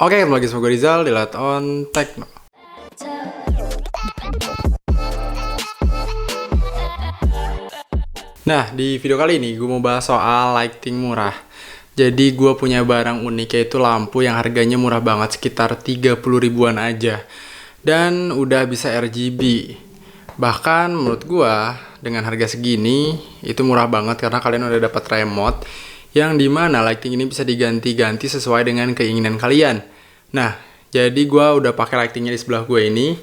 Oke, kembali lagi sama gue Rizal di Light on Techno. Nah, di video kali ini gue mau bahas soal lighting murah. Jadi gue punya barang unik yaitu lampu yang harganya murah banget, sekitar 30 ribuan aja. Dan udah bisa RGB. Bahkan menurut gue dengan harga segini itu murah banget karena kalian udah dapat remote yang dimana lighting ini bisa diganti-ganti sesuai dengan keinginan kalian. Nah, jadi gue udah pakai lightingnya di sebelah gue ini,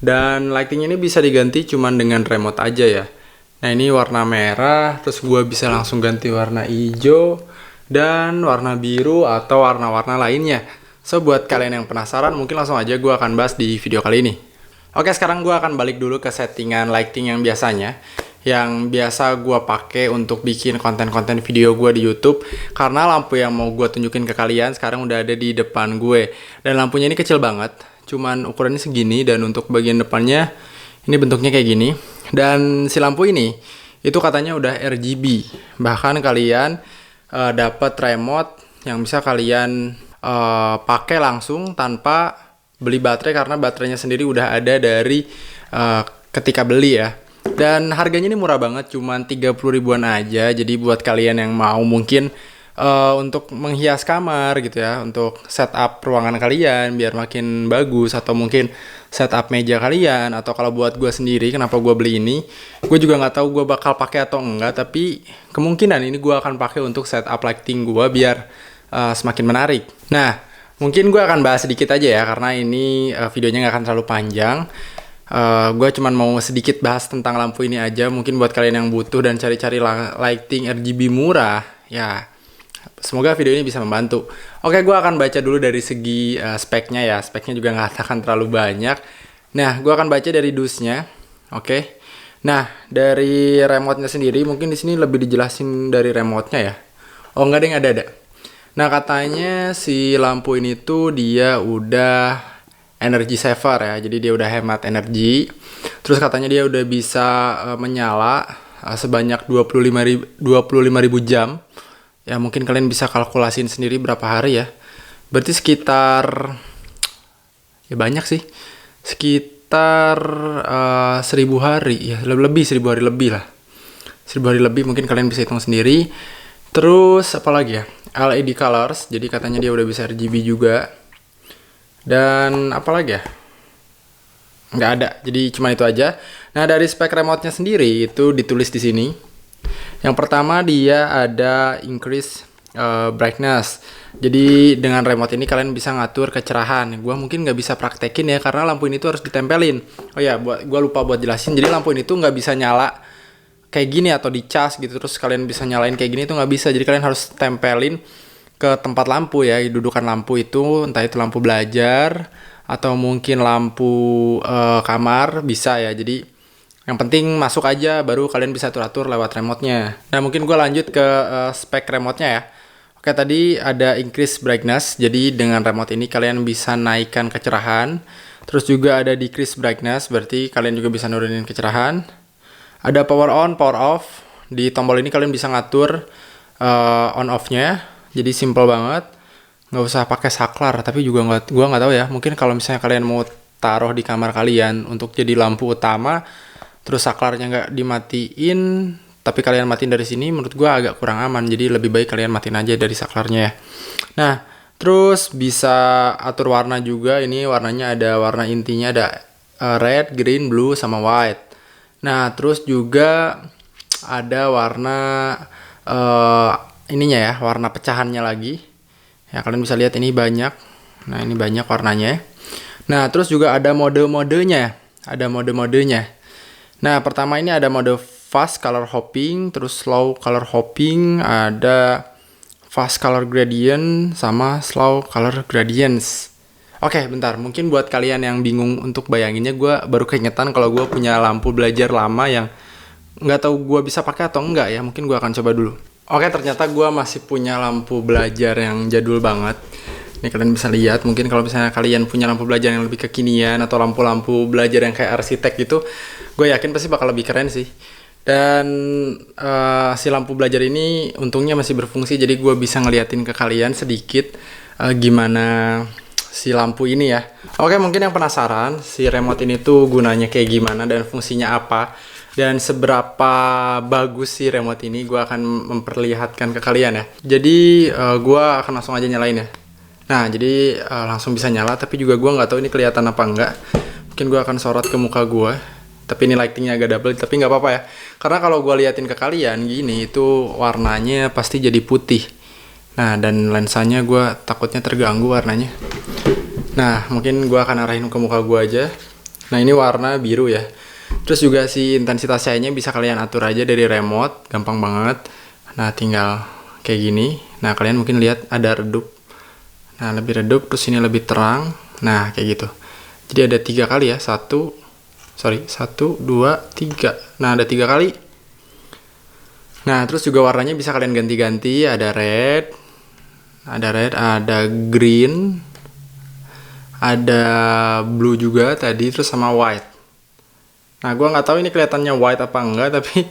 dan lighting ini bisa diganti cuman dengan remote aja ya. Nah, ini warna merah, terus gue bisa langsung ganti warna hijau dan warna biru atau warna-warna lainnya. So, buat kalian yang penasaran, mungkin langsung aja gue akan bahas di video kali ini. Oke, sekarang gue akan balik dulu ke settingan lighting yang biasanya, yang biasa gue pakai untuk bikin konten-konten video gue di YouTube. Karena lampu yang mau gue tunjukin ke kalian sekarang udah ada di depan gue, dan lampunya ini kecil banget, cuman ukurannya segini, dan untuk bagian depannya ini bentuknya kayak gini. Dan si lampu ini itu katanya udah RGB, bahkan kalian dapat remote yang bisa kalian pakai langsung tanpa beli baterai, karena baterainya sendiri udah ada dari ketika beli ya. Dan harganya ini murah banget, cuman 30 ribuan aja. Jadi buat kalian yang mau mungkin untuk menghias kamar gitu ya, untuk setup ruangan kalian biar makin bagus, atau mungkin setup meja kalian, atau kalau buat gue sendiri, kenapa gue beli ini, gue juga nggak tahu gue bakal pakai atau enggak, tapi kemungkinan ini gue akan pakai untuk setup lighting gue biar semakin menarik. Nah, mungkin gue akan bahas sedikit aja ya, karena ini videonya nggak akan terlalu panjang. Gue cuman mau sedikit bahas tentang lampu ini aja. Mungkin buat kalian yang butuh dan cari-cari lighting RGB murah, ya semoga video ini bisa membantu. Oke, gue akan baca dulu dari segi speknya ya. Speknya juga nggak akan terlalu banyak. Nah, gue akan baca dari dusnya. Oke. Nah, dari remote-nya sendiri, mungkin di sini lebih dijelasin dari remote-nya ya. Oh, nggak, deh, ada. Nah, katanya si lampu ini tuh dia udah energy saver ya, jadi dia udah hemat energi. Terus katanya dia udah bisa menyala sebanyak 25.000 jam. Ya mungkin kalian bisa kalkulasiin sendiri berapa hari ya. Berarti sekitar, ya banyak sih, sekitar 1000 hari ya, lebih 1000 hari lebih lah. 1000 hari lebih, mungkin kalian bisa hitung sendiri. Terus apa lagi ya, LED colors, jadi katanya dia udah bisa RGB juga. Dan apa lagi ya? Nggak ada, jadi cuma itu aja. Nah, dari spek remote-nya sendiri itu ditulis di sini. Yang pertama, dia ada increase brightness. Jadi dengan remote ini kalian bisa ngatur kecerahan. Gua mungkin nggak bisa praktekin ya, karena lampu ini tuh harus ditempelin. Oh ya, gua lupa buat jelasin. Jadi lampu ini tuh nggak bisa nyala kayak gini atau dicas gitu terus kalian bisa nyalain kayak gini, itu nggak bisa. Jadi kalian harus tempelin ke tempat lampu ya, dudukan lampu itu, entah itu lampu belajar atau mungkin lampu kamar, bisa ya. Jadi yang penting masuk aja, baru kalian bisa atur-atur lewat remote-nya. Nah, mungkin gue lanjut ke spek remote-nya ya. Oke, tadi ada increase brightness, jadi dengan remote ini kalian bisa naikkan kecerahan. Terus juga ada decrease brightness, berarti kalian juga bisa nurunin kecerahan. Ada power on, power off. Di tombol ini kalian bisa ngatur on off-nya. Jadi simple banget, nggak usah pakai saklar. Tapi juga gua nggak tahu ya, mungkin kalau misalnya kalian mau taruh di kamar kalian untuk jadi lampu utama, terus saklarnya nggak dimatiin, tapi kalian matiin dari sini, menurut gua agak kurang aman. Jadi lebih baik kalian matiin aja dari saklarnya ya. Nah, terus bisa atur warna juga. Ini warnanya ada warna intinya, ada red, green, blue, sama white. Nah, terus juga ada warna ininya ya, warna pecahannya lagi ya, kalian bisa lihat ini banyak. Nah, ini banyak warnanya. Nah, terus juga ada mode-modenya, nah, pertama ini ada mode fast color hopping, terus slow color hopping, ada fast color gradient sama slow color gradients. Oke, bentar, mungkin buat kalian yang bingung untuk bayanginnya, gue baru keingetan kalau gue punya lampu belajar lama yang nggak tahu gue bisa pakai atau enggak ya. Mungkin gue akan coba dulu. Oke, ternyata gue masih punya lampu belajar yang jadul banget. Ini kalian bisa lihat, mungkin kalau misalnya kalian punya lampu belajar yang lebih kekinian atau lampu-lampu belajar yang kayak arsitek gitu, gue yakin pasti bakal lebih keren sih. Dan si lampu belajar ini untungnya masih berfungsi, jadi gue bisa ngeliatin ke kalian sedikit gimana si lampu ini ya. Oke, mungkin yang penasaran si remote ini tuh gunanya kayak gimana dan fungsinya apa dan seberapa bagus si remote ini, gue akan memperlihatkan ke kalian ya. Jadi gue akan langsung aja nyalain ya. Nah, jadi langsung bisa nyala, tapi juga gue nggak tahu ini kelihatan apa enggak. Mungkin gue akan sorot ke muka gue, tapi ini lightingnya agak double, tapi nggak apa-apa ya. Karena kalau gue liatin ke kalian gini, itu warnanya pasti jadi putih. Nah, dan lensanya gue takutnya terganggu warnanya. Nah, mungkin gue akan arahin ke muka gue aja. Nah, ini warna biru ya. Terus juga si intensitas cahayanya bisa kalian atur aja dari remote, gampang banget. Nah, tinggal kayak gini. Nah, kalian mungkin lihat ada redup. Nah, lebih redup, terus ini lebih terang. Nah, kayak gitu. Jadi ada 3 kali ya. 1, 2, 3. Nah, ada 3 kali. Nah, terus juga warnanya bisa kalian ganti-ganti. Ada red, ada green, ada blue juga tadi, terus sama white. Nah, gue nggak tahu ini kelihatannya white apa enggak, tapi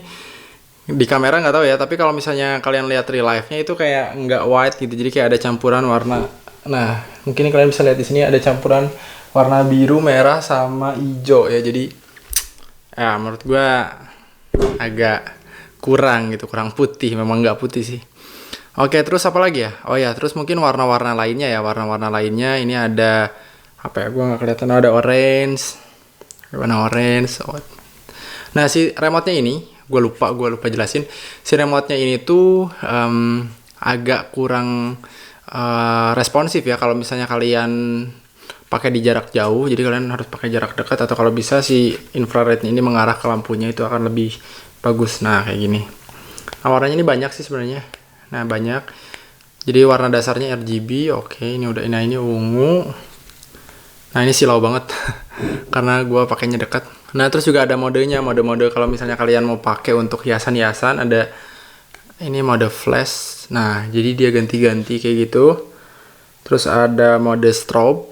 di kamera nggak tahu ya. Tapi kalau misalnya kalian lihat real life-nya itu kayak nggak white gitu, jadi kayak ada campuran warna. Nah, mungkin kalian bisa lihat di sini ada campuran warna biru, merah, sama hijau ya. Jadi, ya menurut gue agak kurang gitu, kurang putih. Memang nggak putih sih. Oke, terus apa lagi ya? Oh ya, terus mungkin warna-warna lainnya ya. Warna-warna lainnya ini ada apa ya? Gue nggak kelihatan. Ada orange. Warna orange. Nah, si remote-nya ini, gue lupa jelasin. Si remote-nya ini tuh agak kurang responsif ya kalau misalnya kalian pakai di jarak jauh. Jadi kalian harus pakai jarak dekat, atau kalau bisa si infrarednya ini mengarah ke lampunya, itu akan lebih bagus. Nah, kayak gini. Nah, warnanya ini banyak sih sebenarnya. Nah, banyak. Jadi warna dasarnya RGB. Oke, ini udah. Nah, ini ungu. Nah, ini silau banget karena gue pakainya dekat. Nah, terus juga ada modenya, mode kalau misalnya kalian mau pakai untuk hiasan-hiasan, ada ini mode flash. Nah, jadi dia ganti-ganti kayak gitu. Terus ada mode strobe.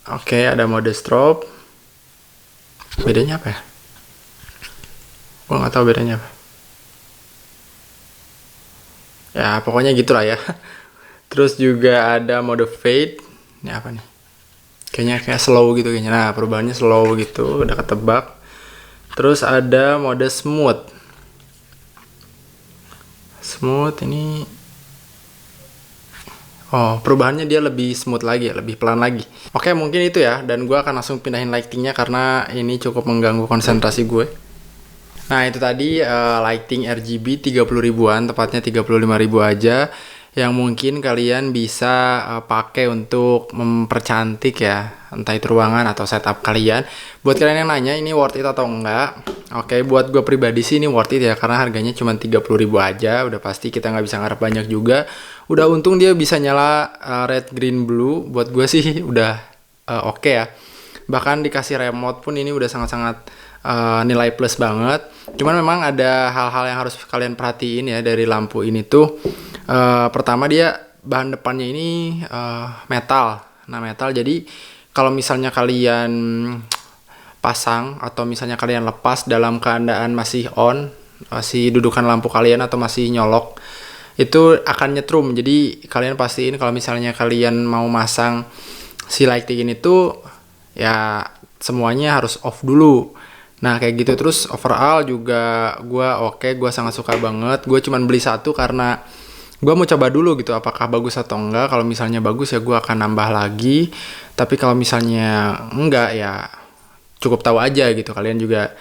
Oke, ada mode strobe. Bedanya apa ya? Gue nggak tahu bedanya apa. Ya, pokoknya gitulah ya. Terus juga ada mode fade. Ini apa nih? Kayaknya kayak slow gitu kayaknya. Nah, perubahannya slow gitu, udah ketebak. Terus ada mode smooth. Smooth ini, oh, perubahannya dia lebih smooth lagi ya, lebih pelan lagi. Oke, mungkin itu ya. Dan gue akan langsung pindahin lightingnya karena ini cukup mengganggu konsentrasi gue. Nah, itu tadi lighting RGB 30 ribuan, tepatnya 35 ribu aja, yang mungkin kalian bisa pakai untuk mempercantik ya, entah itu ruangan atau setup kalian. Buat kalian yang nanya ini worth it atau enggak, oke, buat gue pribadi sih ini worth it ya, karena harganya cuma 30 ribu aja. Udah pasti kita nggak bisa ngarep banyak juga. Udah untung dia bisa nyala red, green, blue. Buat gue sih udah oke ya. Bahkan dikasih remote pun ini udah sangat-sangat nilai plus banget. Cuman memang ada hal-hal yang harus kalian perhatiin ya dari lampu ini tuh. Pertama, dia bahan depannya ini metal. Nah, metal, jadi kalau misalnya kalian pasang atau misalnya kalian lepas dalam keadaan masih on, masih dudukan lampu kalian atau masih nyolok, itu akan nyetrum. Jadi kalian pastiin kalau misalnya kalian mau masang si lighting ini tuh ya semuanya harus off dulu. Nah, kayak gitu. Terus overall juga gue sangat suka banget. Gue cuman beli satu karena gue mau coba dulu gitu apakah bagus atau enggak. Kalau misalnya bagus ya gue akan nambah lagi. Tapi kalau misalnya enggak ya cukup tahu aja gitu. Kalian juga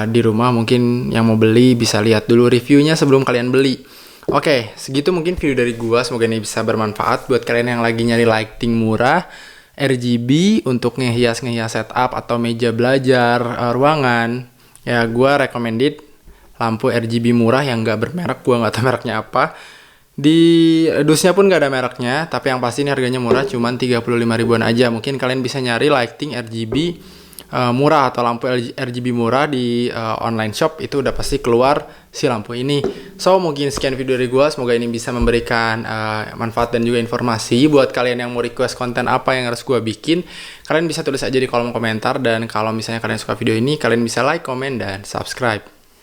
di rumah mungkin yang mau beli bisa lihat dulu reviewnya sebelum kalian beli. Oke, segitu mungkin video dari gue. Semoga ini bisa bermanfaat buat kalian yang lagi nyari lighting murah RGB untuk ngehias setup atau meja belajar, ruangan. Ya, gue recommended lampu RGB murah yang gak bermerek. Gue gak tahu mereknya apa. Di dusnya pun gak ada mereknya, tapi yang pasti ini harganya murah, cuman 35 ribuan aja. Mungkin kalian bisa nyari lighting RGB murah atau lampu RGB murah di online shop, itu udah pasti keluar si lampu ini. So, mungkin sekian video dari gue. Semoga ini bisa memberikan manfaat dan juga informasi buat kalian yang mau request konten apa yang harus gue bikin. Kalian bisa tulis aja di kolom komentar, dan kalau misalnya kalian suka video ini, kalian bisa like, comment, dan subscribe.